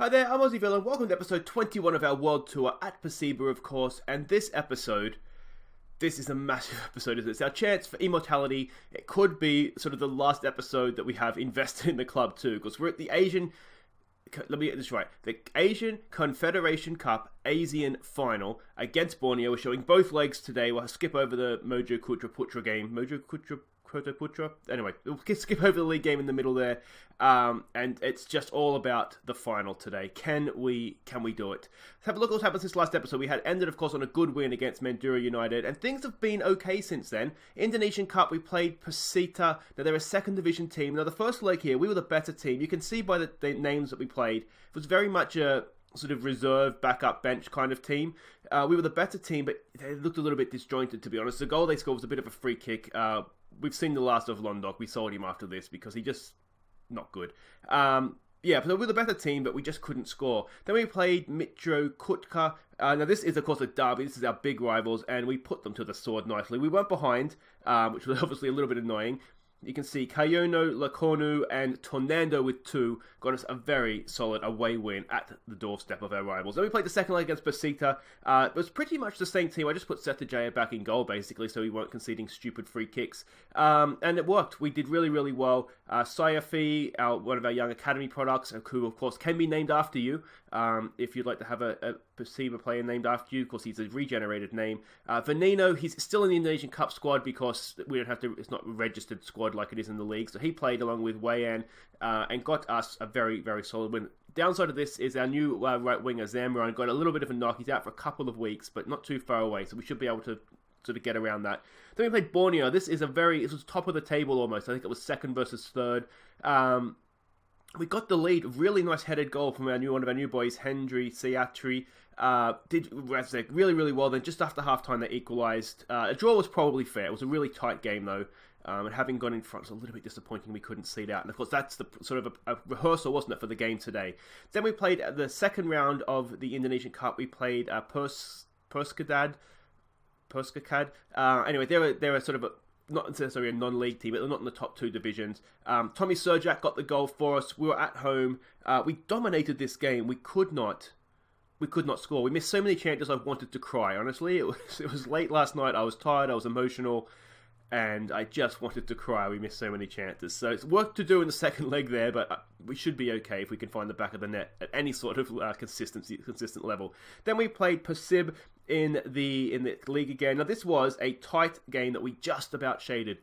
Hi there, I'm Aussie Villain. Welcome to episode 21 of our world tour at Persiba, of course. And this is a massive episode, isn't it? It's our chance for immortality. It could be sort of the last episode that we have invested in the club too, because we're at the let me get this right. The Asian Confederation Cup ASEAN Final against Borneo. We're showing both legs today. We'll skip over the Mojo Putra game. Anyway, we'll skip over the league game in the middle there. And it's just all about the final today. Can we do it? Let's have a look at what's happened since last episode. We had ended, of course, on a good win against Mandurah United, and things have been okay since then. Indonesian Cup, we played Persita. Now, they're a second division team. Now, the first leg here, we were the better team. You can see by the names that we played. It was very much a sort of reserve, backup, bench kind of team. We were the better team, but they looked a little bit disjointed, to be honest. The goal they scored was a bit of a free kick. We've seen the last of Londok. We sold him after this because he just not good. Yeah, so we were the better team, but we just couldn't score. Then we played Mitro Kutka. Now this is, of course, a derby. This is our big rivals, and we put them to the sword nicely. We weren't behind, which was obviously a little bit annoying. You can see Kayono, Lakonu, and Tornado with 2 got us a very solid away win at the doorstep of our rivals. Then we played the second leg against Persita. It was pretty much the same team. I just put Settajaya back in goal, basically, so we weren't conceding stupid free kicks. And it worked. We did really, really well. Sayafi, one of our young academy products, who, of course, can be named after you. If you'd like to have a Persiba player named after you, of course, he's a regenerated name. Veneno, he's still in the Indonesian Cup squad because we don't have to. It's not a registered squad like it is in the league. So he played along with Wayan and got us a very, very solid win. Downside of this is our new right winger, Zamran, got a little bit of a knock. He's out for a couple of weeks, but not too far away. So we should be able to sort of get around that. Then we played Borneo. This was top of the table almost. I think it was second versus third. We got the lead. Really nice headed goal from one of our new boys, Hendry Siatri. Did really, really well. Then just after half-time, they equalised. A draw was probably fair. It was a really tight game, though. And having gone in front was a little bit disappointing. We couldn't see it out. And, of course, that's the sort of a rehearsal, wasn't it, for the game today. Then we played the second round of the Indonesian Cup. We played Perskad. Anyway, they were sort of not necessarily a non-league team, but they're not in the top 2 divisions. Tommy Surjak got the goal for us. We were at home. We dominated this game. We could not score. We missed so many chances I wanted to cry, honestly. It was late last night. I was tired. I was emotional. And I just wanted to cry. We missed so many chances. So it's work to do in the second leg there, but we should be okay if we can find the back of the net at any sort of consistent level. Then we played Persib in the league again. Now this was a tight game that we just about shaded.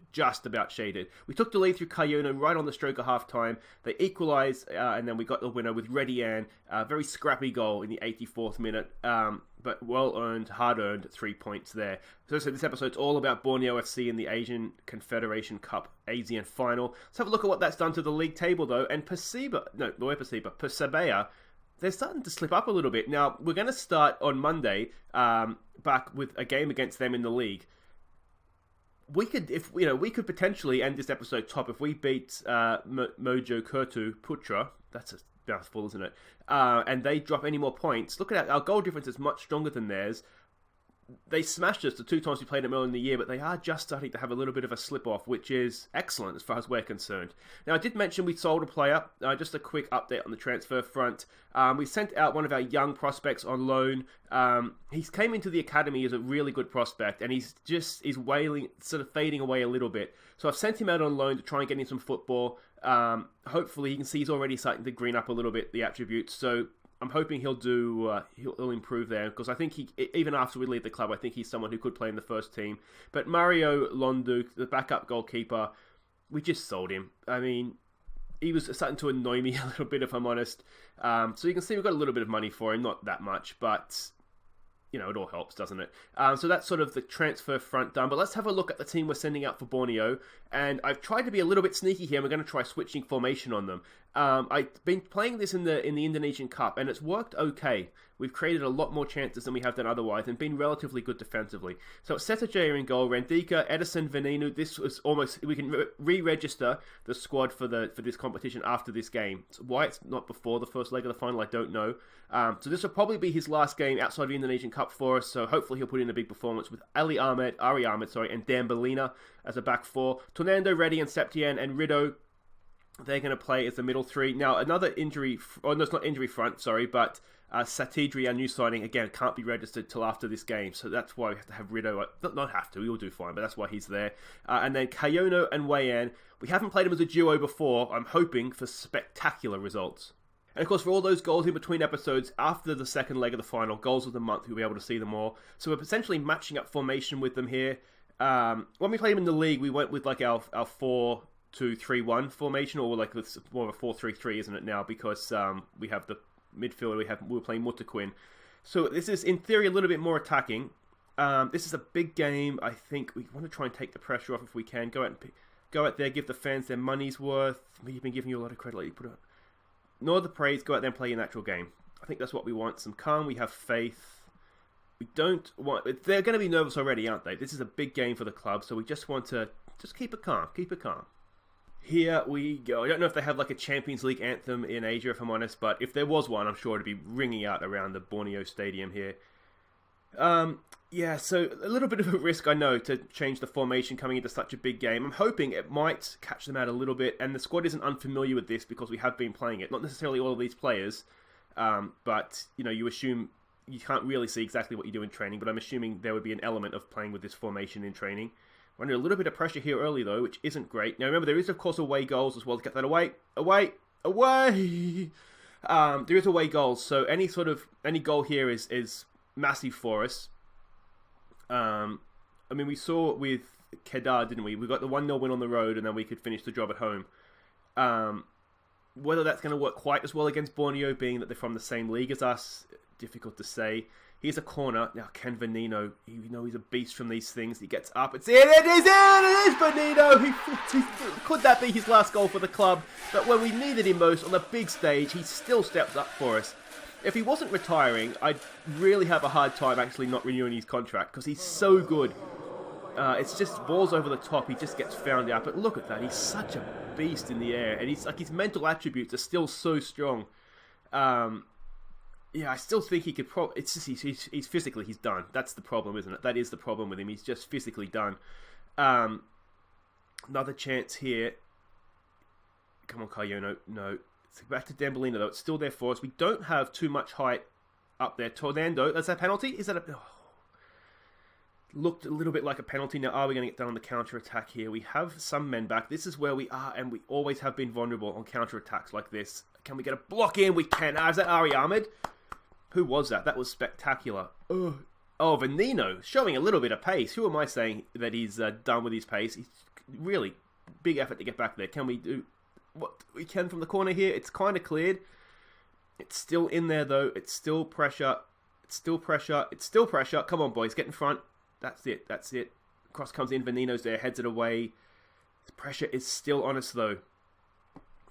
We took the lead through Kayono right on the stroke of half-time. They equalised, and then we got the winner with Redian. Very scrappy goal in the 84th minute. But well-earned, hard-earned 3 points there. So this episode's all about Borneo FC in the Asian Confederation Cup ASEAN Final. Let's have a look at what that's done to the league table, though. And Persebaya, they're starting to slip up a little bit. Now, we're going to start on Monday back with a game against them in the league. We could potentially end this episode top if we beat Mojo Putra. That's a mouthful, isn't it? And they drop any more points. Look at that. Our goal difference is much stronger than theirs. They smashed us the 2 times we played them earlier in the year, but they are just starting to have a little bit of a slip-off, which is excellent as far as we're concerned. Now, I did mention we sold a player. Just a quick update on the transfer front. We sent out one of our young prospects on loan. He came into the academy as a really good prospect, and he's sort of fading away a little bit. So I've sent him out on loan to try and get him some football. Hopefully, you can see he's already starting to green up a little bit, the attributes. So I'm hoping he'll improve there, because I think even after we leave the club, I think he's someone who could play in the first team. But Mario Londu, the backup goalkeeper, we just sold him. I mean, he was starting to annoy me a little bit, if I'm honest. So you can see we've got a little bit of money for him, not that much, but it all helps, doesn't it? So that's sort of the transfer front done. But let's have a look at the team we're sending out for Borneo. And I've tried to be a little bit sneaky here. We're going to try switching formation on them. I've been playing this in the Indonesian Cup, and it's worked okay. We've created a lot more chances than we have done otherwise, and been relatively good defensively. So it's Settajaya in goal, Rendika, Edison, Venenu. This was almost, we can re-register the squad for this competition after this game. So why it's not before the first leg of the final, I don't know. So this will probably be his last game outside of the Indonesian Cup for us. So hopefully he'll put in a big performance with Ari Ahmed, and Dan Belina as a back four. Tornando, Reddy, and Septian, and Rido They're going to play as the middle three. Now, another injury... Oh, no, it's not injury front, sorry, but Satidri, our new signing, again, can't be registered till after this game. So that's why we have to have Rido. Not have to, we all do fine, but that's why he's there. And then Kayono and Wayan. We haven't played them as a duo before. I'm hoping for spectacular results. And of course, for all those goals in between episodes, after the second leg of the final, goals of the month, you'll be able to see them all. So we're essentially matching up formation with them here. When we played them in the league, we went with like our 4-2-3-1 formation, or like with more of a 4-3-3, isn't it now? Because we have the midfielder, we're playing Mutaquin. So this is, in theory, a little bit more attacking. This is a big game. I think we want to try and take the pressure off if we can. Go out there, give the fans their money's worth. We've been giving you a lot of credit. You put it. Nor the praise, go out there and play your natural game. I think that's what we want. Some calm, we have faith. We don't want... They're going to be nervous already, aren't they? This is a big game for the club, so we just want to... Just keep it calm. Keep it calm. Here we go. I don't know if they have like a Champions League anthem in Asia, if I'm honest, but if there was one, I'm sure it'd be ringing out around the Borneo Stadium here. Yeah, so a little bit of a risk, I know, to change the formation coming into such a big game. I'm hoping it might catch them out a little bit, and the squad isn't unfamiliar with this because we have been playing it. Not necessarily all of these players, but, you know, you assume you can't really see exactly what you do in training, but I'm assuming there would be an element of playing with this formation in training. We're under a little bit of pressure here early, though, which isn't great. Now, remember, there is, of course, away goals as well. To get that away. Away! Away! There is away goals, so any goal here is massive for us. I mean, we saw with Kedar, didn't we? We got the 1-0 win on the road, and then we could finish the job at home. Whether that's going to work quite as well against Borneo, being that they're from the same league as us, difficult to say. Here's a corner. Now, Ken Venino, you know he's a beast from these things. He gets up. It's in! It is in! It is Venino! Could that be his last goal for the club? But when we needed him most, on the big stage, he still steps up for us. If he wasn't retiring, I'd really have a hard time actually not renewing his contract, because he's so good. It's just balls over the top. He just gets found out. But look at that. He's such a beast in the air. And he's like, his mental attributes are still so strong. Yeah, I still think he could probably... It's just he's physically, he's done. That's the problem, isn't it? That is the problem with him. He's just physically done. Another chance here. Come on, Kayono. No. It's back to Dembélina, though. It's still there for us. We don't have too much height up there. Tornando, is that a penalty? Is that a... Oh. Looked a little bit like a penalty. Now, are we going to get done on the counter-attack here? We have some men back. This is where we are, and we always have been vulnerable on counter-attacks like this. Can we get a block in? We can. Is that Ari Ahmed? Who was that? That was spectacular. Oh, Venino, showing a little bit of pace. Who am I saying that he's done with his pace? He's really big effort to get back there. Can we do what we can from the corner here? It's kind of cleared. It's still in there, though. It's still pressure. It's still pressure. It's still pressure. Come on, boys. Get in front. That's it. That's it. Cross comes in. Venino's there. Heads it away. The pressure is still on us, though.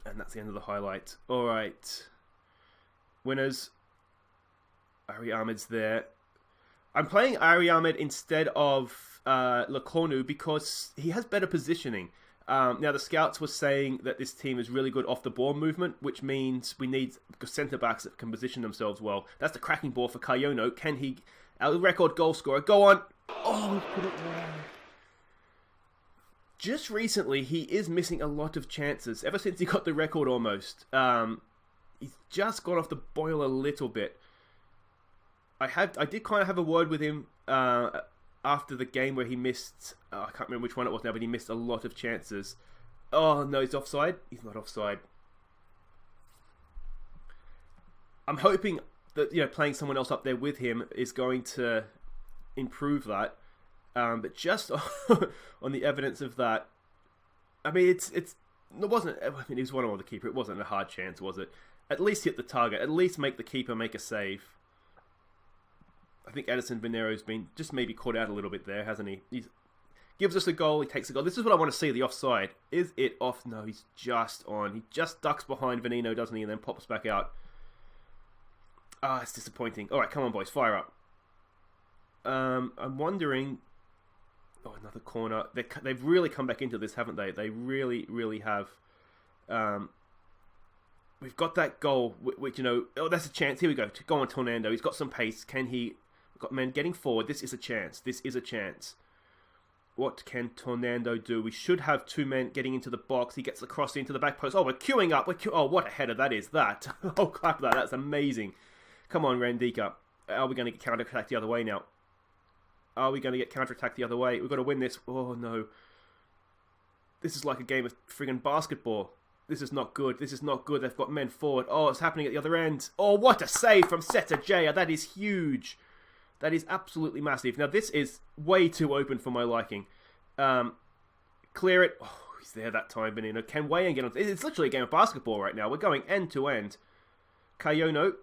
And that's the end of the highlight. All right. Winners. Ari Ahmed's there. I'm playing Ari Ahmed instead of Lakonu because he has better positioning. Now, the scouts were saying that this team is really good off the ball movement, which means we need centre-backs that can position themselves well. That's the cracking ball for Kayono. Can he... Our record goal scorer. Go on. Oh, put it wide. Just recently, he is missing a lot of chances. Ever since he got the record almost. He's just gone off the boil a little bit. I did kind of have a word with him after the game where he missed... I can't remember which one it was now, but he missed a lot of chances. Oh, no, he's offside? He's not offside. I'm hoping that, you know, playing someone else up there with him is going to improve that. But just on the evidence of that, I mean, it wasn't... I mean, he was 1-on-1 the keeper. It wasn't a hard chance, was it? At least hit the target. At least make the keeper make a save. I think Edison Venero's been just maybe caught out a little bit there, hasn't he? He gives us a goal, he takes a goal. This is what I want to see, the offside. Is it off? No, he's just on. He just ducks behind Venino, doesn't he? And then pops back out. Ah, it's disappointing. All right, come on, boys, fire up. I'm wondering... Oh, another corner. They've really come back into this, haven't they? They really, really have. We've got that goal, which, you know... Oh, that's a chance. Here we go. Go on, Tornando. He's got some pace. Can he... We've got men getting forward. This is a chance. This is a chance. What can Tornado do? We should have two men getting into the box. He gets the cross into the back post. Oh, we're queuing up. Oh, what a header that is. That. Oh, clap that. That's amazing. Come on, Randika. Are we going to get counter-attacked the other way now? Are we going to get counter-attacked the other way? We've got to win this. Oh, no. This is like a game of friggin' basketball. This is not good. This is not good. They've got men forward. Oh, it's happening at the other end. Oh, what a save from Seta Jaya. That is huge. That is absolutely massive. Now, this is way too open for my liking. Clear it. Oh, he's there that time, Benino. Can Wayan get on? It's literally a game of basketball right now. We're going end to end. Kayono.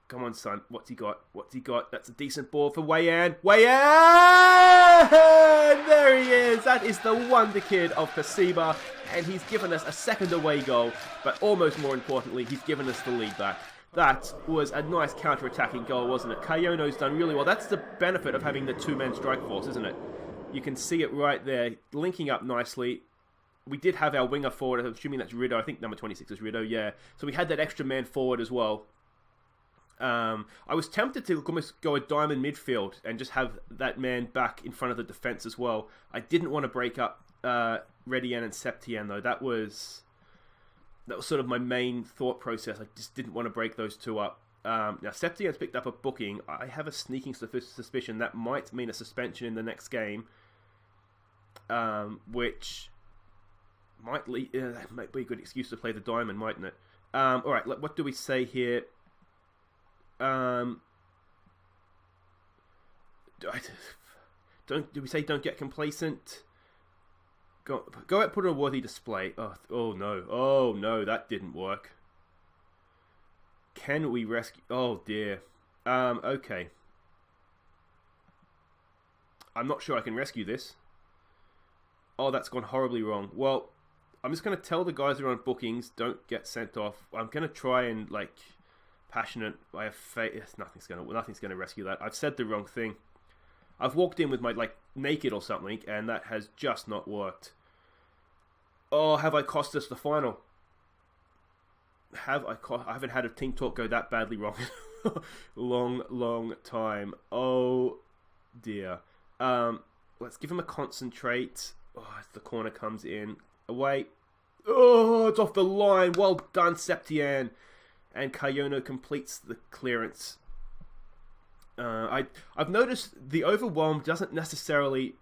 Come on, son. What's he got? What's he got? That's a decent ball for Wayan. Wayan! There he is. That is the wonder kid of Persiba. And he's given us a second away goal. But almost more importantly, he's given us the lead back. That was a nice counter-attacking goal, wasn't it? Kayono's done really well. That's the benefit of having the two-man strike force, isn't it? You can see it right there, linking up nicely. We did have our winger forward, I'm assuming that's Rido. I think number 26 is Rido, yeah. So we had that extra man forward as well. I was tempted to almost go a diamond midfield and just have that man back in front of the defence as well. I didn't want to break up Redian and Septien, though. That was sort of my main thought process. I just didn't want to break those two up. Now, Septien's picked up a booking. I have a sneaking suspicion that might mean a suspension in the next game, which might that might be a good excuse to play the diamond, mightn't it? All right, what do we say here? Do we say don't get complacent? Go out, put on a worthy display. Oh no, that didn't work. Can we rescue? Oh dear. Okay. I'm not sure I can rescue this. Oh, that's gone horribly wrong. Well, I'm just going to tell the guys who are on bookings, don't get sent off. I'm going to try and, passionate. I have faith. Nothing's going to rescue that. I've said the wrong thing. I've walked in with my, naked or something, and that has just not worked. Oh, have I cost us the final? I haven't had a team talk go that badly wrong. long time. Oh, dear. Let's give him a concentrate. Oh, as the corner comes in. Away. Oh, it's off the line. Well done, Septien. And Kayono completes the clearance. I've noticed the overwhelm doesn't necessarily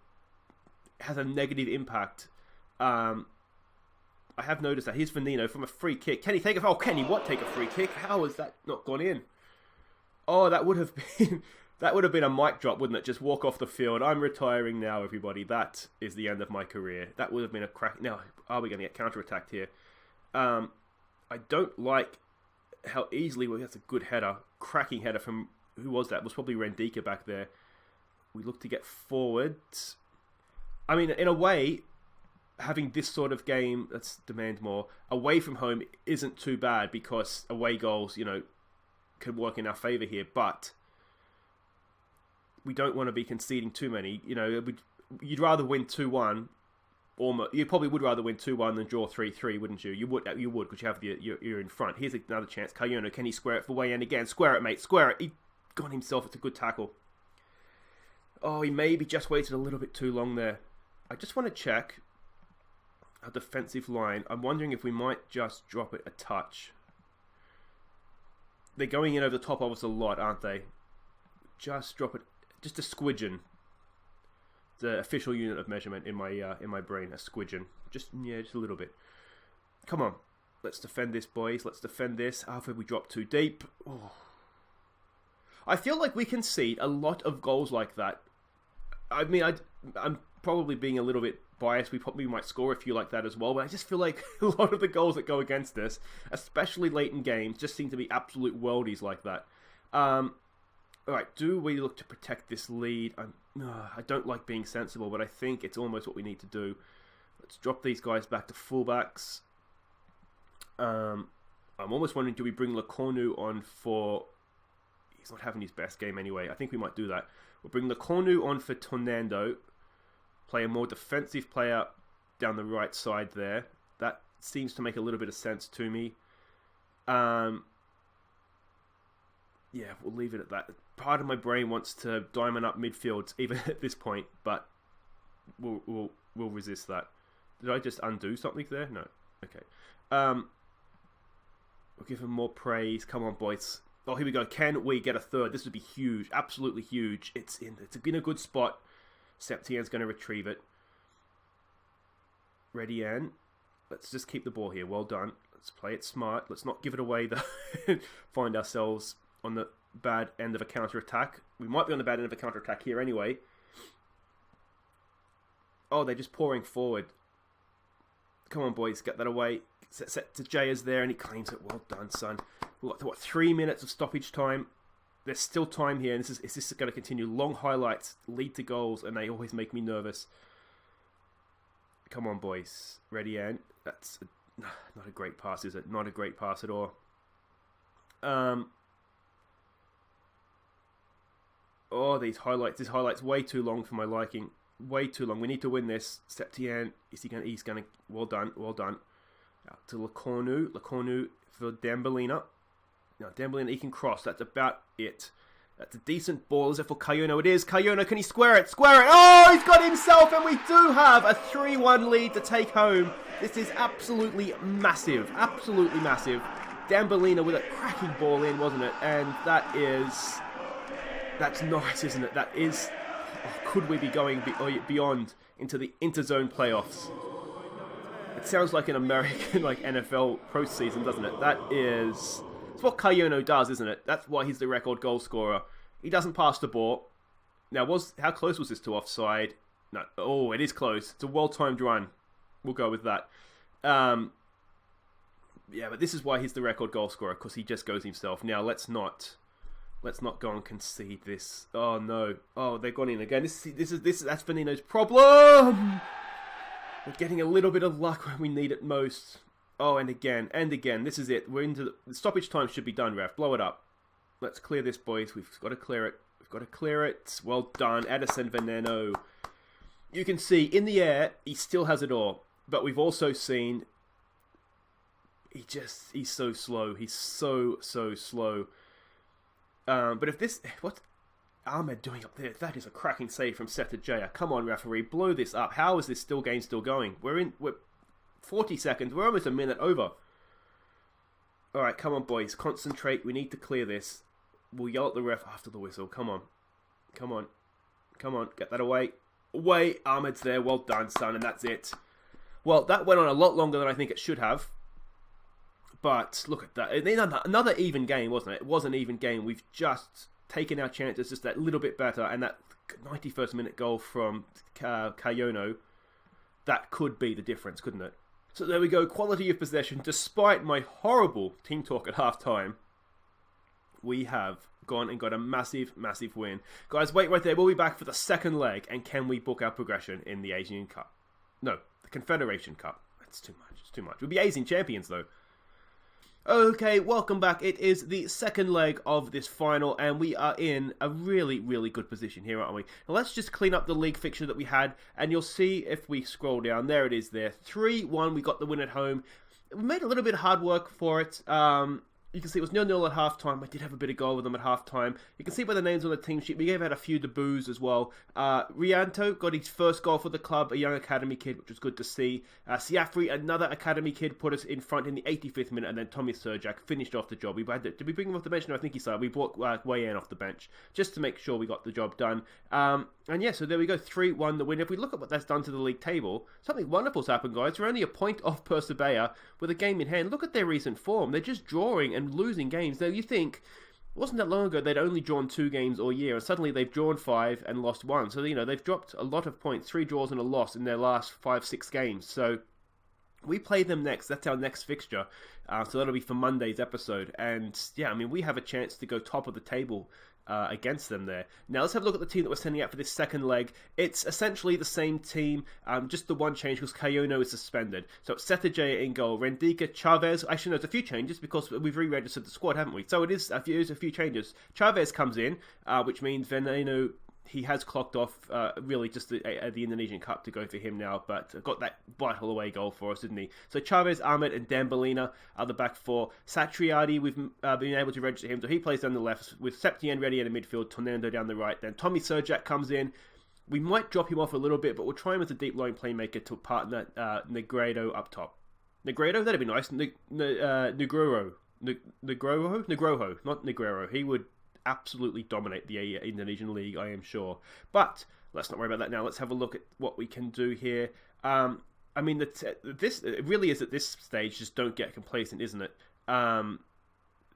have a negative impact. I have noticed that. Here's Venino from a free kick. Can he take it? Oh, can he take a free kick? How has that not gone in? Oh, that would have been a mic drop, wouldn't it? Just walk off the field. I'm retiring now, everybody. That is the end of my career. That would have been a crack. Now, are we going to get counter-attacked here? I don't like how easily, well, that's a good header. Cracking header from, who was that? It was probably Rendika back there. We look to get forward. I mean, in a way, having this sort of game, let's demand more, away from home isn't too bad because away goals, can work in our favour here, but we don't want to be conceding too many. You'd rather win 2-1, or you probably would rather win 2-1 than draw 3-3, wouldn't you? You would because you have you're in front. Here's another chance. Kayono, can he square it for Wayan again? Square it, mate, square it. He got himself. It's a good tackle. Oh, he maybe just waited a little bit too long there. I just want to check our defensive line. I'm wondering if we might just drop it a touch. They're going in over the top of us a lot, aren't they? Just drop it, just a squidgen. The official unit of measurement in my brain, a squidgen. Just a little bit. Come on, let's defend this, boys. Let's defend this. After we drop too deep. Oh. I feel like we concede a lot of goals like that. I mean, I'm probably being a little bit biased. We probably might score a few like that as well, but I just feel like a lot of the goals that go against us, especially late in games, just seem to be absolute worldies like that. Alright, do we look to protect this lead? I don't like being sensible, but I think it's almost what we need to do. Let's drop these guys back to fullbacks. I'm almost wondering, do we bring Lecornu on for... He's not having his best game anyway. I think we might do that. We'll bring Lecornu on for Tornado. Play a more defensive player down the right side there. That seems to make a little bit of sense to me. Yeah, we'll leave it at that. Part of my brain wants to diamond up midfield even at this point, but will resist that. Did I just undo something there? No. Okay. We'll give him more praise. Come on, boys. Oh, here we go. Can we get a third? This would be huge. Absolutely huge. It's in a good spot. Septien's going to retrieve it. Ready, Ann. Let's just keep the ball here. Well done. Let's play it smart. Let's not give it away, though. Find ourselves on the bad end of a counter-attack. We might be on the bad end of a counter-attack here anyway. Oh, they're just pouring forward. Come on, boys. Get that away. Set to Jay is there, and he claims it. Well done, son. We've got, 3 minutes of stoppage time. There's still time here, and is this going to continue? Long highlights lead to goals, and they always make me nervous. Come on, boys. Ready, Ann. That's not a great pass, is it? Not a great pass at all. Oh, these highlights. This highlight's way too long for my liking. Way too long. We need to win this. Septien. He's going to... Well done. Well done. Out to Lecornu. Lecornu for Dembélina. Now, Dembélina, he can cross. That's about it. That's a decent ball. Is it for Kayono? It is. Kayono, can he square it? Square it! Oh, he's got himself, and we do have a 3-1 lead to take home. This is absolutely massive. Absolutely massive. Dembélina with a cracking ball in, wasn't it? And that's nice, isn't it? That is... Oh, could we be going beyond into the interzone playoffs? It sounds like an American NFL postseason, doesn't it? It's what Kayono does, isn't it? That's why he's the record goal scorer. He doesn't pass the ball. Now, how close was this to offside? No. Oh, it is close. It's a well-timed run. We'll go with that. Yeah, but this is why he's the record goal scorer, because he just goes himself. Now, let's not go and concede this. Oh, no. Oh, they've gone in again. That's Benino's problem. We're getting a little bit of luck when we need it most. Oh, and again. This is it. We're into the stoppage time should be done, ref. Blow it up. Let's clear this, boys. We've got to clear it. Well done. Edison Veneno. You can see, in the air, he still has it all. But we've also seen... He's so slow. He's so slow. But if this... What's Ahmed doing up there? That is a cracking save from Seta Jaya. Come on, referee. Blow this up. How is this game still going? We're 40 seconds. We're almost a minute over. Alright, come on, boys. Concentrate. We need to clear this. We'll yell at the ref after the whistle. Come on. Get that away. Ahmed's there. Well done, son. And that's it. Well, that went on a lot longer than I think it should have. But look at that. Another even game, wasn't it? It was an even game. We've just taken our chances just that little bit better. And that 91st minute goal from Kayono, that could be the difference, couldn't it? So there we go. Quality of possession. Despite my horrible team talk at halftime, we have gone and got a massive win. Guys, wait right there. We'll be back for the second leg. And can we book our progression in the Asian Cup? No, the Confederation Cup. That's too much. It's too much. We'll be Asian champions, though. Okay, welcome back. It is the second leg of this final, and we are in a really good position here, aren't we? Now, let's just clean up the league fixture that we had, and you'll see if we scroll down. There it is there. 3-1, we got the win at home. We made a little bit of hard work for it. You can see it was 0-0 at halftime. I did have a bit of goal with them at halftime. You can see by the names on the team sheet, we gave out a few debuts as well. Rianto got his first goal for the club, a young academy kid, which was good to see. Siafri, another academy kid, put us in front in the 85th minute, and then Tommy Surjak finished off the job. Did we bring him off the bench? No, I think he started. We brought Wayan off the bench, just to make sure we got the job done. And yeah, so there we go, 3-1 the win. If we look at what that's done to the league table, something wonderful's happened, guys. We're only a point off Persiba with a game in hand. Look at their recent form. They're just drawing and losing games. Now, you think, it wasn't that long ago they'd only drawn 2 games all year, and suddenly they've drawn 5 and lost 1. So, they've dropped a lot of points, 3 draws and a loss in their last 5-6 games. So, we play them next. That's our next fixture. So that'll be for Monday's episode. And, yeah, we have a chance to go top of the table against them there. Now let's have a look at the team that we're sending out for this second leg. It's essentially the same team, just the one change because Kayono is suspended. So it's Setajaya in goal, Rendika, Chavez. Actually, no, there's a few changes because we've re-registered the squad, haven't we? So it is a few changes. Chavez comes in, which means Veneno, he has clocked off really just the Indonesian Cup to go for him now, but got that vital away goal for us, didn't he? So Chavez, Ahmed and Dembélina are the back four. Satriadi, we've been able to register him, so he plays down the left with Septien ready in the midfield, Tornando down the right. Then Tommy Surjak comes in. We might drop him off a little bit, but we'll try him as a deep line playmaker to partner Negredo up top. Negredo, that'd be nice. Nugroho, not Negrero. He would absolutely dominate the Indonesian league, I am sure. But let's not worry about that now. Let's have a look at what we can do here. I mean, this it really is at this stage. Just don't get complacent, isn't it? Don't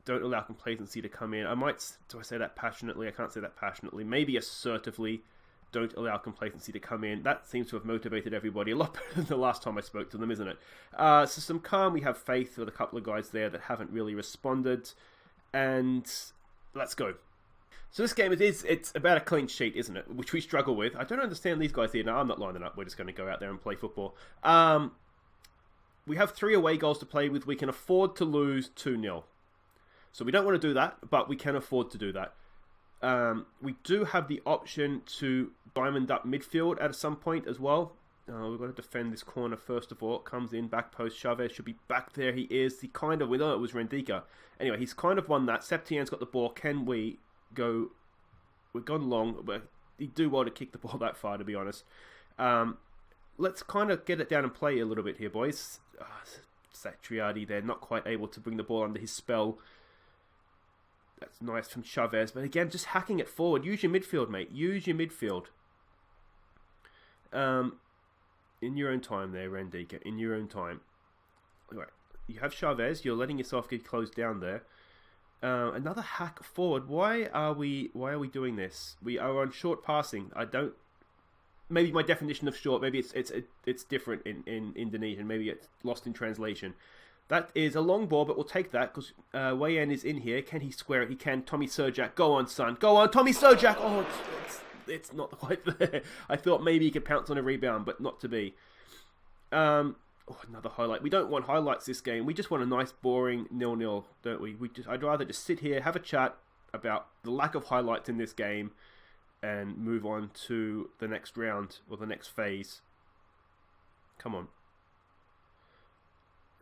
allow complacency to come in. Do I say that passionately? I can't say that passionately. Maybe assertively. Don't allow complacency to come in. That seems to have motivated everybody a lot better than the last time I spoke to them, isn't it? So some calm. We have faith with a couple of guys there that haven't really responded. And let's go. So this game, it's about a clean sheet, isn't it? Which we struggle with. I don't understand these guys here. No, I'm not lining up. We're just going to go out there and play football. We have 3 away goals to play with. We can afford to lose 2-0. So we don't want to do that, but we can afford to do that. We do have the option to diamond up midfield at some point as well. We've got to defend this corner first of all. It comes in, back post. Chavez should be back there. He is. We know it was Rendika. Anyway, he's kind of won that. Septien's got the ball. Can we go? We've gone long, but he do well to kick the ball that far, to be honest. Let's kind of get it down and play a little bit here, boys. Satriadi there, not quite able to bring the ball under his spell. That's nice from Chavez. But again, just hacking it forward. Use your midfield, mate. Use your midfield. In your own time there, Rendika. In your own time. Right. You have Chavez. You're letting yourself get closed down there. Another hack forward. Why are we doing this? We are on short passing. Maybe my definition of short, maybe it's different in Indonesian. Maybe it's lost in translation. That is a long ball, but we'll take that because Wayan is in here. Can he square it? He can. Tommy Surjak. Go on, son. Go on, Tommy Surjak. Oh, it's not quite there. I thought maybe he could pounce on a rebound, but not to be. Another highlight. We don't want highlights this game. We just want a nice, boring 0-0, don't we? I'd rather just sit here, have a chat about the lack of highlights in this game and move on to the next round or the next phase. Come on.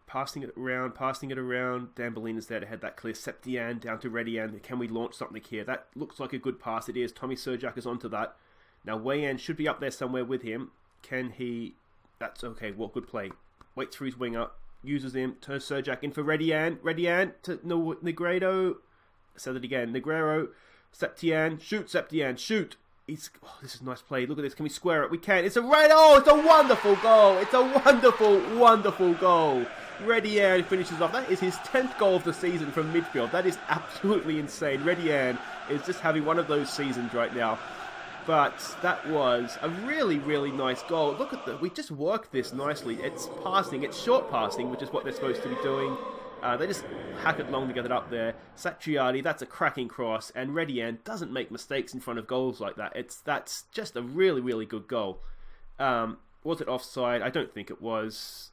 Passing it around. Dambolina's there to head that clear. Septian down to Redian. Can we launch something here? That looks like a good pass. It is. Tommy Surjak is onto that. Now, Wayan should be up there somewhere with him. Can he... That's okay. Well, good play. Waits for his winger. Uses him. Turns Surjak in for Redian. Redian to Negredo. Said it again. Negrero. Septian. Shoot, Septian. Shoot. This is a nice play. Look at this. Can we square it? We can. It's a it's a wonderful goal. It's a wonderful, wonderful goal. Redian finishes off. That is his 10th goal of the season from midfield. That is absolutely insane. Redian is just having one of those seasons right now. But that was a really, really nice goal. Look at that. We just worked this nicely. It's passing. It's short passing, which is what they're supposed to be doing. They just hack it long to get it up there. Satriadi, that's a cracking cross. And Redian doesn't make mistakes in front of goals like that. That's just a really, really good goal. Was it offside? I don't think it was.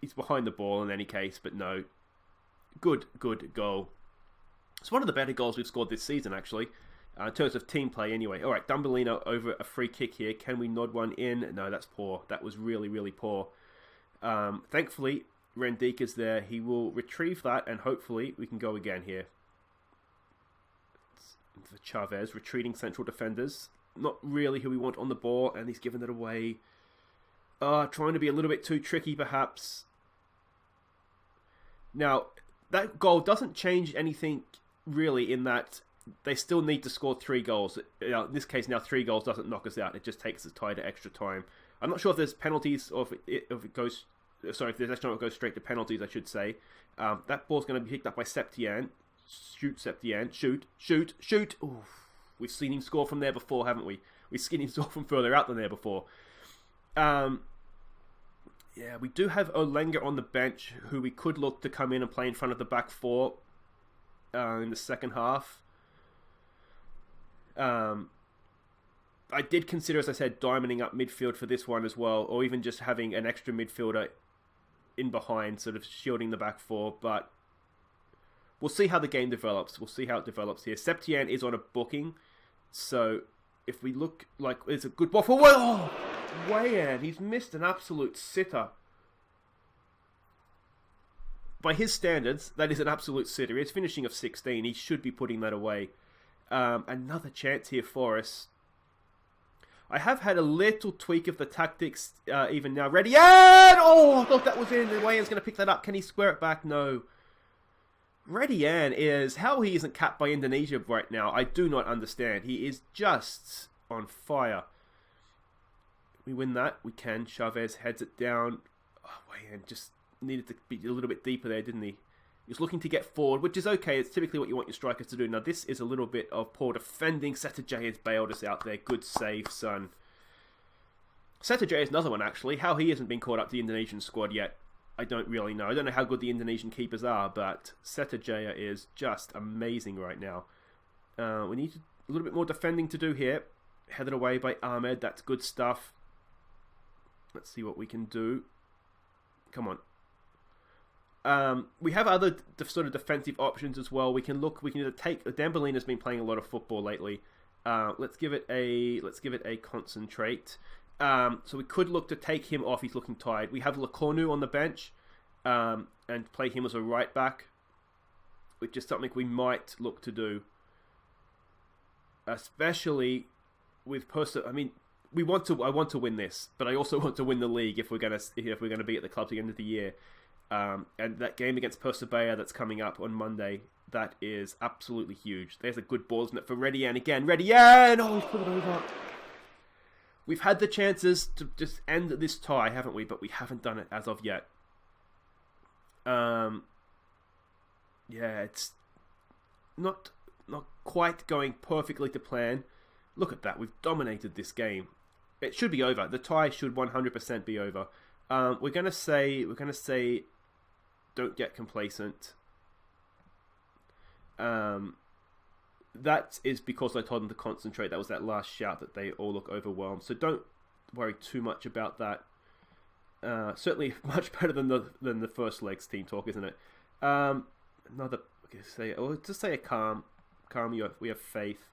He's behind the ball in any case, but no. Good goal. It's one of the better goals we've scored this season, actually. In terms of team play, anyway. All right, Dumbolino over a free kick here. Can we nod one in? No, that's poor. That was really, really poor. Thankfully, Rendika's there. He will retrieve that, and hopefully we can go again here. For Chavez, retreating central defenders. Not really who we want on the ball, and he's given it away. Trying to be a little bit too tricky, perhaps. Now, that goal doesn't change anything, really, in that they still need to score 3 goals. In this case, now 3 goals doesn't knock us out. It just takes us tie to extra time. I'm not sure if there's penalties or if it goes... Sorry, if there's extra time, it goes straight to penalties, I should say. That ball's going to be picked up by Septian. Shoot, Septian. Shoot. Ooh, we've seen him score from there before, haven't we? We've seen him score from further out than there before. Yeah, we do have Olenga on the bench, who we could look to come in and play in front of the back 4 in the second half. I did consider, as I said, diamonding up midfield for this one as well, or even just having an extra midfielder in behind, sort of shielding the back 4, but we'll see how the game develops. We'll see how it develops here. Septian is on a booking, so if we look like it's a good ball for... Oh! Wayan, he's missed an absolute sitter. By his standards, that is an absolute sitter. He's finishing of 16. He should be putting that away. Another chance here for us. I have had a little tweak of the tactics even now. Ready? And oh, I thought that was in. Wayan's going to pick that up. Can he square it back? No. Redian is... How he isn't capped by Indonesia right now, I do not understand. He is just on fire. We win that. We can. Chavez heads it down. Oh, Wayan just needed to be a little bit deeper there, didn't he? He was looking to get forward, which is okay. It's typically what you want your strikers to do. Now, this is a little bit of poor defending. Setterjay has bailed us out there. Good save, son. Setterjay is another one, actually. How he hasn't been caught up to the Indonesian squad yet, I don't really know. I don't know how good the Indonesian keepers are, but Setterjay is just amazing right now. We need a little bit more defending to do here. Headed away by Ahmed. That's good stuff. Let's see what we can do. Come on. We have other sort of defensive options as well. We can either take... Dembélé has been playing a lot of football lately. Let's give it a concentrate. So we could look to take him off. He's looking tired. We have Lekonu on the bench and play him as a right back, which is something we might look to do, especially with Persiba. I mean, I want to win this, but I also want to win the league if we're gonna be at the club at the end of the year. And that game against Persiba that's coming up on Monday, that is absolutely huge. There's a good ball, isn't it, for Redian again? Redian! Oh, he's put it over. We've had the chances to just end this tie, haven't we? But we haven't done it as of yet. Yeah, it's not quite going perfectly to plan. Look at that. We've dominated this game. It should be over. The tie should 100% be over. We're gonna say don't get complacent. That is because I told them to concentrate. That was that last shout that they all look overwhelmed. So don't worry too much about that. Certainly much better than the first legs team talk, isn't it? Another just say a calm. We have faith.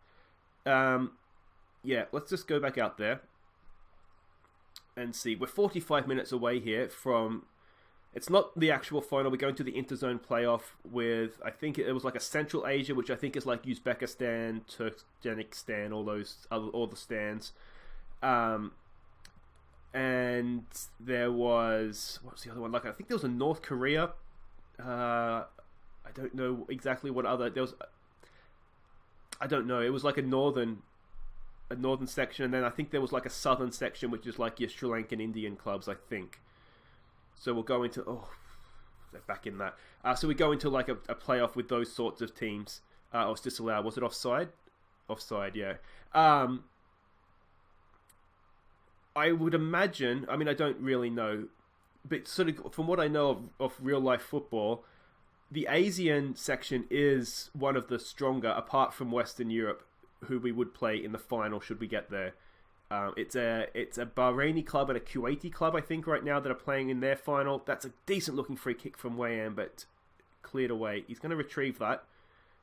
Yeah, let's just go back out there and see. We're 45 minutes away here from... It's not the actual final. We're going to the interzone playoff with, I think it was like a Central Asia, which I think is like Uzbekistan, Turkmenistan, all the stands. And there was, what was the other one? Like, I think there was a North Korea. I don't know exactly what other, there was, I don't know. It was like a northern section, and then I think there was like a southern section, which is like your Sri Lankan Indian clubs, I think. So we'll go into... Oh, they're back in that. So we go into like a playoff with those sorts of teams. Or it's disallowed. Was it offside? Offside, yeah. I would imagine... I mean, I don't really know. But sort of from what I know of real-life football, the ASEAN section is one of the stronger, apart from Western Europe, who we would play in the final should we get there. It's a Bahraini club and a Kuwaiti club, I think, right now that are playing in their final. That's a decent-looking free kick from Wayan, but cleared away. He's going to retrieve that.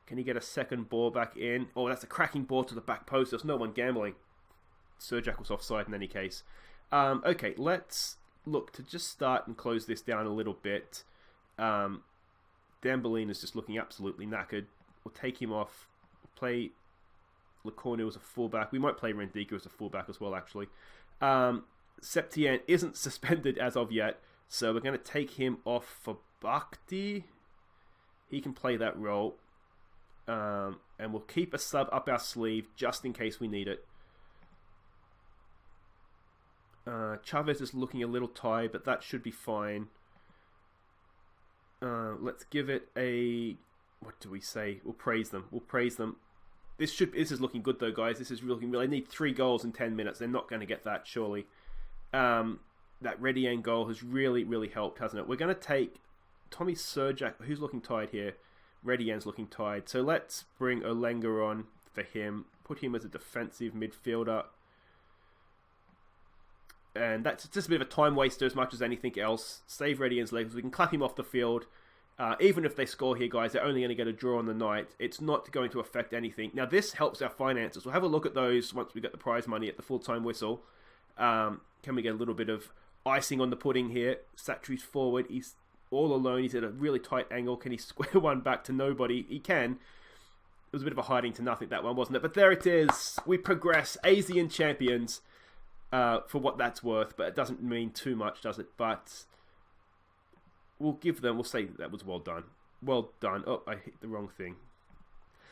Can he get a second ball back in? Oh, that's a cracking ball to the back post. There's no one gambling. Surjak was offside in any case. Okay, let's look to just start and close this down a little bit. Dembélé is just looking absolutely knackered. We'll take him off. We'll play... Lekonu as a fullback. We might play Rendika as a fullback as well, actually. Septien isn't suspended as of yet, so we're going to take him off for Bhakti. He can play that role. And we'll keep a sub up our sleeve just in case we need it. Chavez is looking a little tired, but that should be fine. Let's give it a... What do we say? We'll praise them. This is looking good though, guys. This is looking really... They need 3 goals in 10 minutes. They're not going to get that, surely. That Redian goal has really, really helped, hasn't it? We're going to take Tommy Surjak, who's looking tired here. Redian's looking tired. So let's bring Olenga on for him. Put him as a defensive midfielder. And that's just a bit of a time waster as much as anything else. Save Redian's legs. We can clap him off the field. Even if they score here, guys, they're only going to get a draw on the night. It's not going to affect anything. Now, this helps our finances. We'll have a look at those once we get the prize money at the full-time whistle. Can we get a little bit of icing on the pudding here? Satri's forward. He's all alone. He's at a really tight angle. Can he square one back to nobody? He can. It was a bit of a hiding to nothing, that one, wasn't it? But there it is. We progress. ASEAN champions. for what that's worth, but it doesn't mean too much, does it? But we'll say that was well done. Well done. Oh, I hit the wrong thing.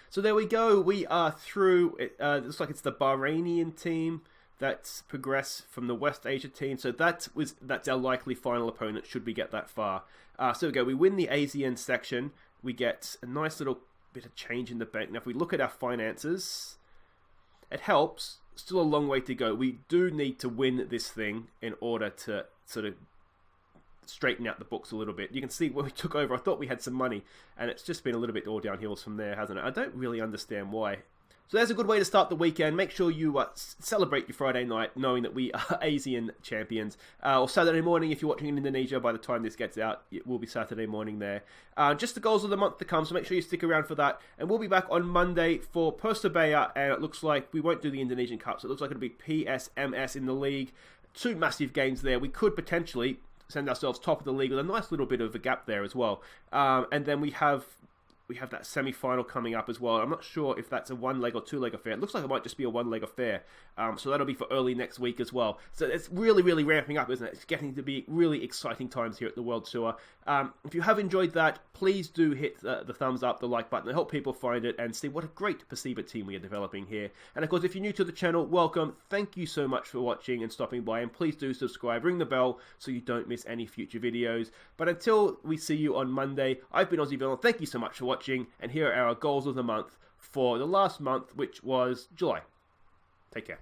So there we go. We are through. It looks like it's the Bahrainian team that's progressed from the West Asia team. So that's our likely final opponent should we get that far. So we go. We win the ASEAN section. We get a nice little bit of change in the bank. Now, if we look at our finances, it helps. Still a long way to go. We do need to win this thing in order to sort of straighten out the books a little bit. You can see when we took over, I thought we had some money, and it's just been a little bit all downhills from there, hasn't it? I don't really understand why. So there's a good way to start the weekend. Make sure you celebrate your Friday night knowing that we are ASEAN champions. Or Saturday morning if you're watching in Indonesia. By the time this gets out, it will be Saturday morning there. Just the goals of the month to come, so make sure you stick around for that. And we'll be back on Monday for Persiba, and it looks like we won't do the Indonesian Cup, so it looks like it'll be PSMS in the league. 2 massive games there. We could potentially send ourselves top of the league with a nice little bit of a gap there as well. And then we have that semi-final coming up as well. I'm not sure if that's a 1-leg or 2-leg affair. It looks like it might just be a 1-leg affair. So that'll be for early next week as well. So it's really, really ramping up, isn't it? It's getting to be really exciting times here at the World Tour. If you have enjoyed that, please do hit the thumbs up, the like button, and help people find it and see what a great Persiba team we are developing here. And of course, if you're new to the channel, welcome. Thank you so much for watching and stopping by. And please do subscribe, ring the bell so you don't miss any future videos. But until we see you on Monday, I've been Aussie Villain. Thank you so much for watching. And here are our goals of the month for the last month, which was July. Take care.